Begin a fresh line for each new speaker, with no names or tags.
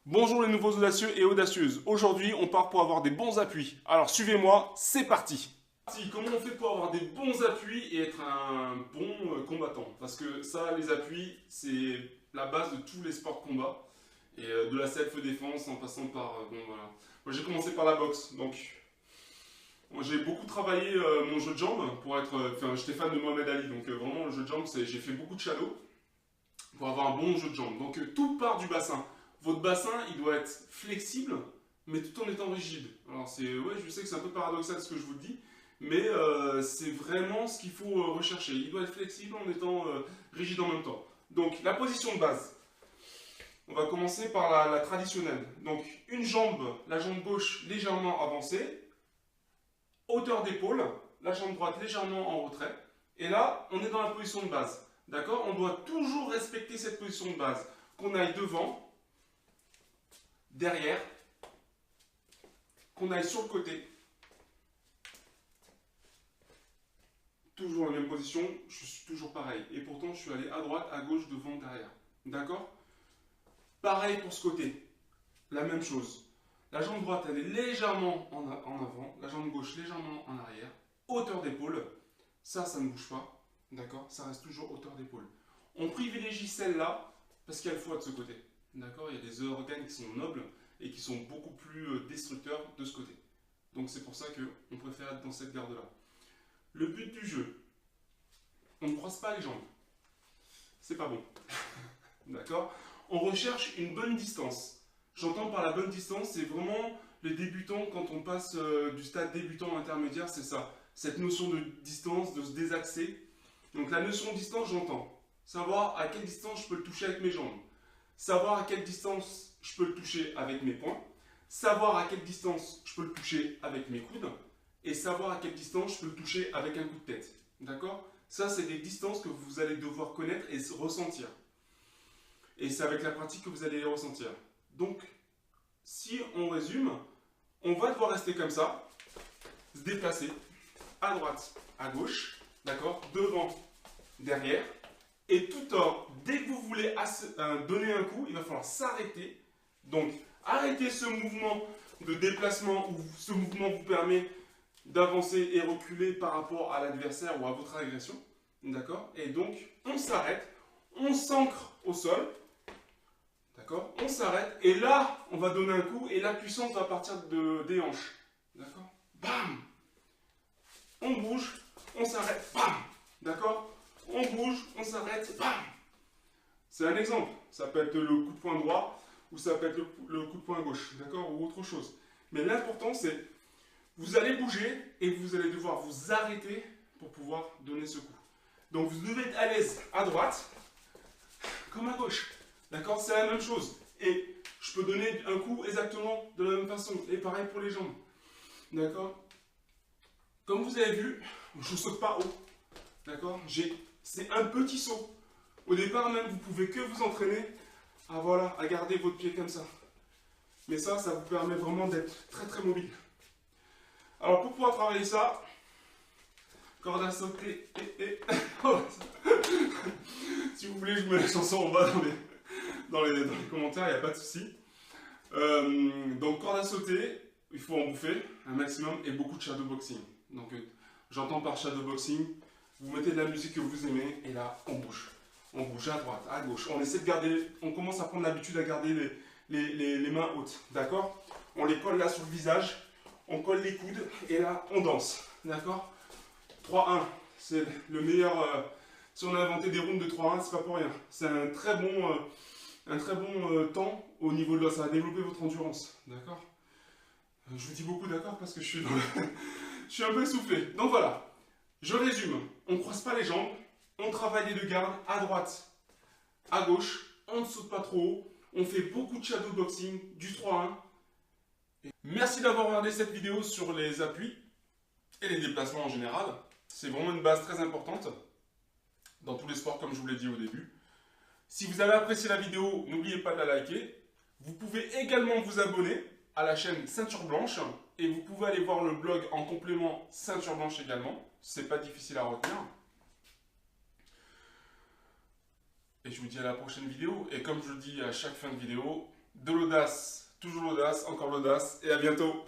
Bonjour les nouveaux audacieux et audacieuses. Aujourd'hui, on part pour avoir des bons appuis. Alors suivez-moi, c'est parti. Comment on fait pour avoir des bons appuis et être un bon combattant? Parce que ça, les appuis, c'est la base de tous les sports de combat. Et de la self-défense en passant par... bon, voilà. Moi, j'ai commencé par la boxe. Donc, moi, j'ai beaucoup travaillé mon jeu de jambes pour être... Enfin, j'étais fan de Mohamed Ali. Donc, vraiment, le jeu de jambes, j'ai fait beaucoup de shadow pour avoir un bon jeu de jambes. Donc tout part du bassin. Votre bassin, il doit être flexible, mais tout en étant rigide. Alors ouais, je sais que c'est un peu paradoxal ce que je vous dis, mais c'est vraiment ce qu'il faut rechercher. Il doit être flexible en étant rigide en même temps. Donc la position de base, on va commencer par la traditionnelle. Donc une jambe, la jambe gauche légèrement avancée, hauteur d'épaule, la jambe droite légèrement en retrait, et là, on est dans la position de base. D'accord? On doit toujours respecter cette position de base. Qu'on aille devant, derrière, qu'on aille sur le côté. Toujours la même position, je suis toujours pareil. Et pourtant, je suis allé à droite, à gauche, devant, derrière. D'accord? Pareil pour ce côté. La même chose. La jambe droite, elle est légèrement en avant. La jambe gauche, légèrement en arrière. Hauteur d'épaule. Ça ne bouge pas. D'accord? Ça reste toujours hauteur d'épaule. On privilégie celle-là parce qu'elle faut de ce côté. D'accord? Il y a des organes qui sont nobles et qui sont beaucoup plus destructeurs de ce côté. Donc c'est pour ça qu'on préfère être dans cette garde-là. Le but du jeu, on ne croise pas les jambes. C'est pas bon. D'accord? On recherche une bonne distance. J'entends par la bonne distance, c'est vraiment les débutants, quand on passe du stade débutant à intermédiaire, c'est ça. Cette notion de distance, de se désaxer. Donc la notion de distance, j'entends. Savoir à quelle distance je peux le toucher avec mes jambes. Savoir à quelle distance je peux le toucher avec mes poings. Savoir à quelle distance je peux le toucher avec mes coudes. Et savoir à quelle distance je peux le toucher avec un coup de tête. D'accord? Ça, c'est des distances que vous allez devoir connaître et ressentir. Et c'est avec la pratique que vous allez les ressentir. Donc, si on résume, on va devoir rester comme ça, se déplacer à droite, à gauche, d'accord, devant, derrière, et tout en, dès que vous voulez donner un coup, il va falloir s'arrêter. Donc, arrêtez ce mouvement de déplacement où ce mouvement vous permet d'avancer et reculer par rapport à l'adversaire ou à votre agression, d'accord. Et donc, on s'arrête, on s'ancre au sol, d'accord, on s'arrête, et là, on va donner un coup, et la puissance va partir des hanches, d'accord. Bam! On bouge, on s'arrête, bam! D'accord? On bouge, on s'arrête, bam! C'est un exemple. Ça peut être le coup de poing droit, ou ça peut être le coup de poing gauche, d'accord? Ou autre chose. Mais l'important, c'est vous allez bouger et vous allez devoir vous arrêter pour pouvoir donner ce coup. Donc vous devez être à l'aise à droite, comme à gauche. D'accord? C'est la même chose. Et je peux donner un coup exactement de la même façon. Et pareil pour les jambes. D'accord? Comme vous avez vu, je ne saute pas haut. D'accord? C'est un petit saut. Au départ même, vous pouvez que vous entraîner à, voilà, à garder votre pied comme ça. Mais ça vous permet vraiment d'être très très mobile. Alors pour pouvoir travailler ça, corde à sauter et... Si vous voulez, je mets la chanson en bas dans les commentaires, il n'y a pas de souci. Donc corde à sauter, il faut en bouffer un maximum et beaucoup de shadowboxing. Donc j'entends par shadowboxing, vous mettez de la musique que vous aimez et là on bouge. On bouge à droite, à gauche. On essaie de garder, on commence à prendre l'habitude à garder les mains hautes. D'accord? On les colle là sur le visage, on colle les coudes et là on danse. D'accord? 3-1, c'est le meilleur. Si on a inventé des rounds de 3-1, c'est pas pour rien. C'est un très bon temps au niveau de l'os. Ça va développer votre endurance. D'accord? Je vous dis beaucoup d'accord parce que je suis je suis un peu essoufflé. Donc voilà, je résume. On ne croise pas les jambes, on travaille les deux gardes à droite, à gauche, on ne saute pas trop haut, on fait beaucoup de shadow boxing, du 3-1. Merci d'avoir regardé cette vidéo sur les appuis et les déplacements en général. C'est vraiment une base très importante dans tous les sports comme je vous l'ai dit au début. Si vous avez apprécié la vidéo, n'oubliez pas de la liker. Vous pouvez également vous abonner à la chaîne Ceinture Blanche et vous pouvez aller voir le blog en complément Ceinture Blanche également. C'est pas difficile à retenir. Et je vous dis à la prochaine vidéo. Et comme je le dis à chaque fin de vidéo, de l'autre l'audace, encore l'audace, et à bientôt.